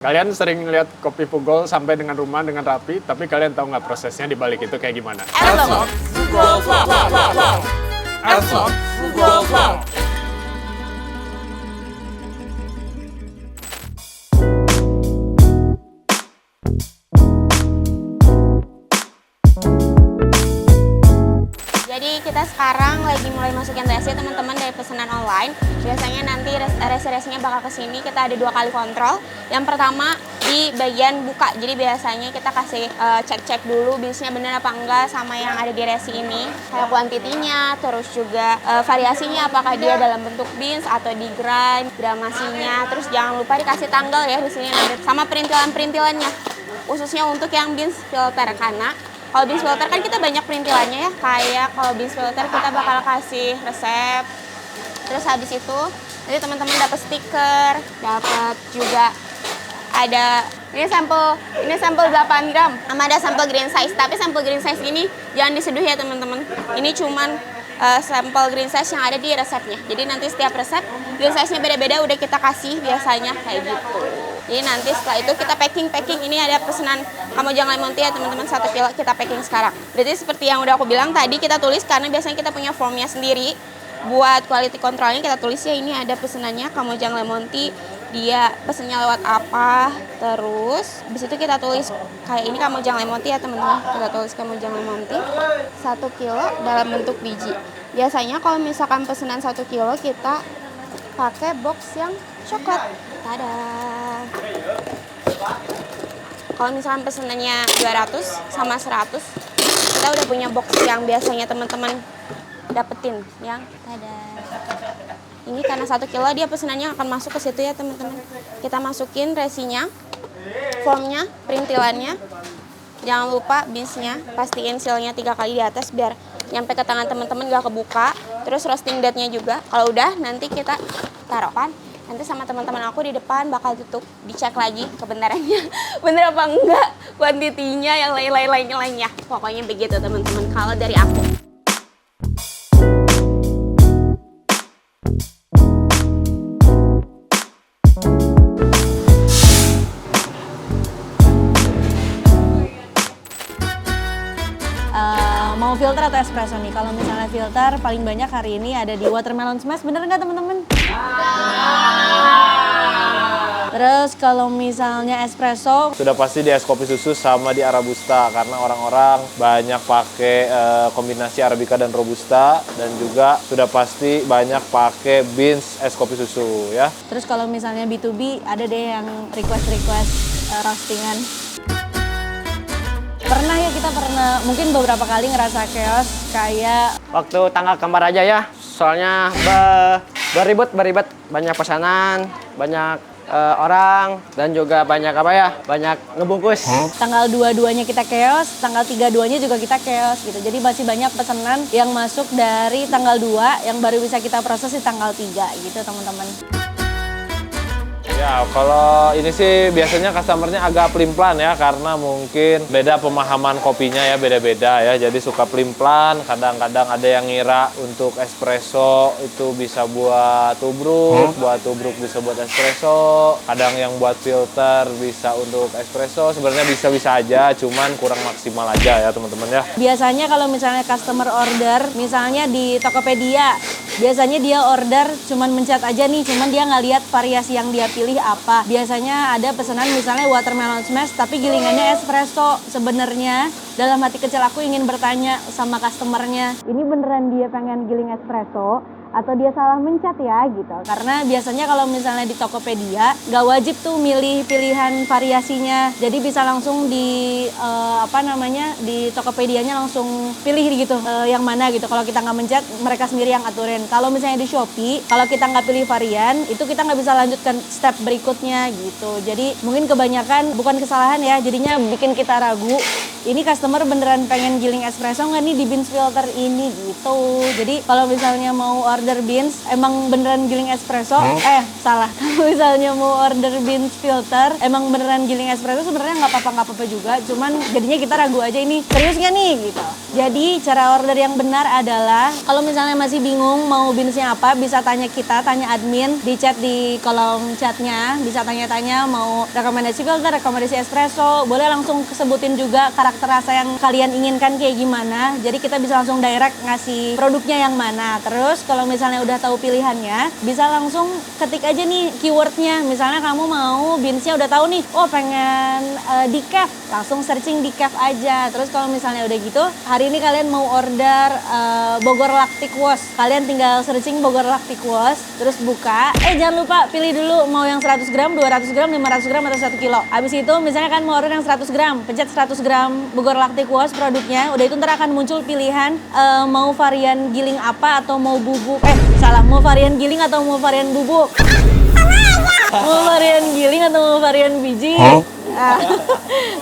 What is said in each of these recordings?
Kalian sering lihat kopi Pugol sampai dengan rumah dengan rapi, tapi kalian tahu nggak prosesnya di balik itu kayak gimana? Elson Pugol Flow. Elson Pugol Flow. Jadi kita sekarang lagi mulai masukin resi teman-teman dari pesanan online. Biasanya nanti resi-resinya bakal ke sini. Kita ada 2 kali kontrol. Yang pertama di bagian buka. Jadi biasanya kita kasih cek-cek dulu bisnya bener apa enggak sama yang ada di resi ini. Kayak kuantitinya, terus juga variasinya apakah dia dalam bentuk beans atau di grind, gramasinya. Terus jangan lupa dikasih tanggal ya di sini nanti sama perintilan-perintilannya. Khususnya untuk yang beans filter karena kalau beans filter kan kita banyak perintilannya ya, kayak kalau beans filter kita bakal kasih resep. Terus habis itu nanti teman-teman dapat stiker, dapat juga ada ini sampel 8 gram, sama ada sampel green size. Tapi sampel green size ini jangan diseduh ya teman-teman. Ini cuman sampel green size yang ada di resepnya. Jadi nanti setiap resep green size-nya beda-beda udah kita kasih biasanya kayak gitu. Jadi nanti setelah itu kita packing. Ini ada pesanan Kamojang Lemon Tea ya teman-teman 1 kilo kita packing sekarang. Berarti seperti yang udah aku bilang tadi kita tulis karena biasanya kita punya formnya sendiri. Buat quality controlnya kita tulis ya ini ada pesanannya Kamojang Lemon Tea. Dia pesennya lewat apa. Terus habis itu kita tulis kayak ini Kamojang Lemon Tea ya teman-teman. Kita tulis Kamojang Lemon Tea 1 kilo dalam bentuk biji. Biasanya kalau misalkan pesanan 1 kilo kita pakai box yang coklat. Tada. Kalau misalkan pesenannya 200 sama 100, kita udah punya box yang biasanya teman-teman dapetin yang tada. Ini karena 1 kilo dia pesenannya akan masuk ke situ ya teman-teman. Kita masukin resinya, formnya, perintilannya. Jangan lupa beansnya, pastiin sealnya 3 kali di atas biar nyampe ke tangan teman-teman gak kebuka. Terus roasting date-nya juga. Kalau udah nanti kita taruhkan. Nanti sama teman-teman aku di depan bakal tutup, dicek lagi kebenarannya. Bener apa enggak, kuantitinya, yang lainnya. Pokoknya begitu teman-teman kalau dari aku. Mau filter atau espresso nih? Kalau misalnya filter paling banyak hari ini ada di Watermelon Smash, bener nggak teman-teman? Terus kalau misalnya espresso sudah pasti di es kopi susu sama di Arabusta karena orang-orang banyak pakai kombinasi Arabica dan Robusta dan juga sudah pasti banyak pakai beans es kopi susu ya. Terus kalau misalnya B2B ada deh yang request roastingan. Kita pernah mungkin beberapa kali ngerasa chaos kayak Waktu tanggal kembar aja ya. Soalnya beribet banyak pesanan, banyak orang dan juga banyak banyak ngebungkus. tanggal 22-nya kita chaos, tanggal 32-nya juga kita chaos gitu. Jadi masih banyak pesanan yang masuk dari tanggal 2 yang baru bisa kita proses di tanggal 3 gitu teman-teman. Ya, kalau ini sih biasanya customernya agak pelin-pelan ya, karena mungkin beda pemahaman kopinya ya, beda-beda ya. Jadi suka pelin-pelan, kadang-kadang ada yang ngira untuk espresso itu bisa buat tubruk, bisa buat espresso. Kadang yang buat filter bisa untuk espresso, sebenarnya bisa-bisa aja, cuman kurang maksimal aja ya teman-teman ya. Biasanya kalau misalnya customer order, misalnya di Tokopedia, biasanya dia order cuman mencet aja nih, cuman dia nggak lihat variasi yang dia pilih apa. Biasanya ada pesanan misalnya watermelon smash tapi gilingannya espresso. Sebenarnya dalam hati kecil aku ingin bertanya sama customernya, ini beneran dia pengen giling espresso atau dia salah mencet ya gitu. Karena biasanya kalau misalnya di Tokopedia nggak wajib tuh milih pilihan variasinya. Jadi bisa langsung di di Tokopedianya langsung pilih gitu yang mana gitu. Kalau kita nggak mencet mereka sendiri yang aturin. Kalau misalnya di Shopee kalau kita nggak pilih varian itu kita nggak bisa lanjutkan step berikutnya gitu. Jadi mungkin kebanyakan bukan kesalahan ya, jadinya bikin kita ragu. Ini customer beneran pengen giling espresso nggak nih di beans filter ini gitu. Jadi kalau misalnya mau order beans emang beneran giling espresso, salah. Kalau misalnya mau order beans filter emang beneran giling espresso sebenarnya nggak apa-apa juga. Cuman jadinya kita ragu aja ini serius nggak nih gitu. Jadi cara order yang benar adalah kalau misalnya masih bingung mau beansnya apa, bisa tanya kita, tanya admin di chat di kolom chatnya, bisa tanya-tanya mau rekomendasi filter, rekomendasi espresso, boleh langsung sebutin juga karakter rasa yang kalian inginkan kayak gimana. Jadi kita bisa langsung direct ngasih produknya yang mana. Terus kalau misalnya udah tahu pilihannya, bisa langsung ketik aja nih keywordnya. Misalnya kamu mau beansnya udah tahu nih, oh pengen decaf, langsung searching decaf aja. Terus kalau misalnya udah gitu, hari ini kalian mau order Bogor Lactic Wash, kalian tinggal searching Bogor Lactic Wash, terus buka. Jangan lupa pilih dulu mau yang 100 gram, 200 gram, 500 gram, atau 1 kilo. Habis itu misalnya kan mau order yang 100 gram, pencet 100 gram Bogor Lactic Wash produknya. Udah itu ntar akan muncul pilihan mau varian giling apa atau mau bubuk. Mau varian giling atau mau varian bubuk. Mau varian giling atau mau varian biji?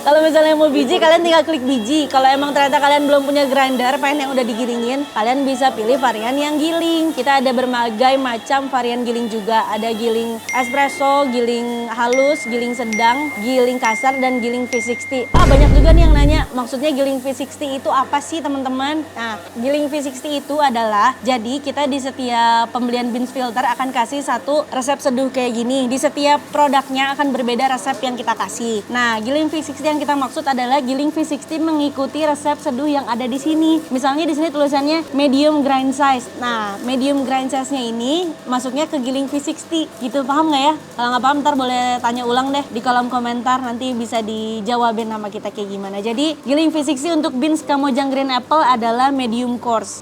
Kalau misalnya mau biji, kalian tinggal klik biji. Kalau emang ternyata kalian belum punya grinder, pengen yang udah digiringin, kalian bisa pilih varian yang giling. Kita ada berbagai macam varian giling juga. Ada giling espresso, giling halus, giling sedang, giling kasar, dan giling V60. Banyak juga nih yang nanya, maksudnya giling V60 itu apa sih teman-teman? Nah, giling V60 itu adalah, jadi kita di setiap pembelian beans filter akan kasih satu resep seduh kayak gini. Di setiap produknya akan berbeda resep yang kita kasih. Nah, giling V60 yang kita maksud adalah giling V60 mengikuti resep seduh yang ada di sini. Misalnya di sini tulisannya medium grind size. Nah, medium grind size-nya ini masuknya ke giling V60. Gitu, paham nggak ya? Kalau nggak paham, ntar boleh tanya ulang deh di kolom komentar. Nanti bisa dijawabin sama kita kayak gimana. Jadi, giling V60 untuk beans Kamojang Green Apple adalah medium coarse.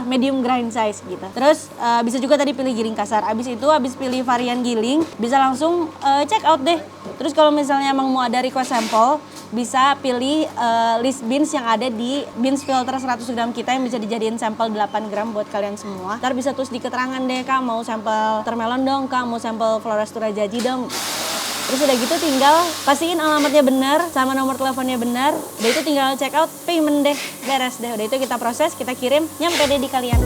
Medium grind size gitu. Terus, bisa juga tadi pilih giling kasar. Abis itu, abis pilih varian giling, bisa langsung check out deh. Terus kalau misalnya emang mau ada request sampel, bisa pilih list beans yang ada di beans filter 100 gram kita yang bisa dijadiin sampel 8 gram buat kalian semua. Ntar bisa tulis di keterangan deh, Kak mau sampel termelon dong, Kak mau sampel Florastura Jaji dong. Terus udah gitu tinggal pastiin alamatnya benar sama nomor teleponnya benar. Udah itu tinggal check out, payment deh, beres deh. Udah itu kita proses, kita kirim, nyampe deh di kalian.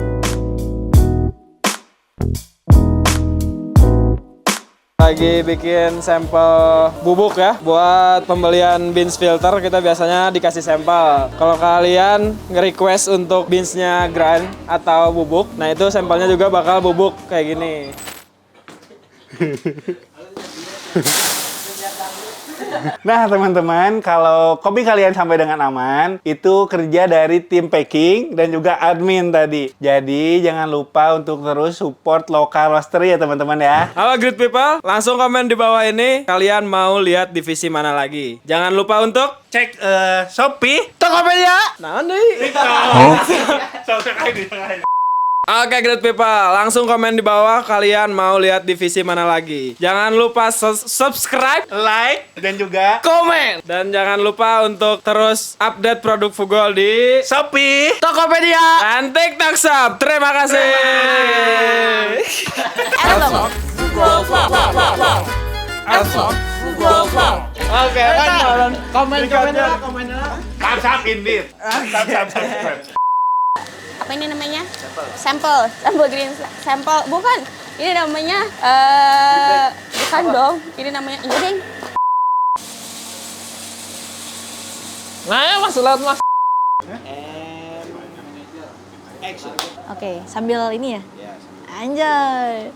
Lagi bikin sampel bubuk ya. Buat pembelian beans filter kita biasanya dikasih sampel. Kalau kalian nge-request untuk beansnya grind atau bubuk, nah itu sampelnya juga bakal bubuk kayak gini. Nah teman-teman, kalau kopi kalian sampai dengan aman, itu kerja dari tim packing dan juga admin tadi. Jadi jangan lupa untuk terus support lokal roastery ya teman-teman ya. Halo great people, langsung komen di bawah ini kalian mau lihat divisi mana lagi. Jangan lupa untuk Cek Shopee, Tokopedia. Nah, nih. Oke great people, langsung komen di bawah kalian mau lihat divisi mana lagi. Jangan lupa subscribe, like, dan juga komen. Dan jangan lupa untuk terus update produk Fugol di Shopee, Tokopedia, dan TikTok Shop. Terima kasih. Oke, kan komen. Thumbs indeed. Apa ini namanya? Sampel green sampel. Bukan. Ini namanya bukan dong. Ini namanya deng. Nah, ya masuk lewat mas. Oke, sambil ini ya? Anjay.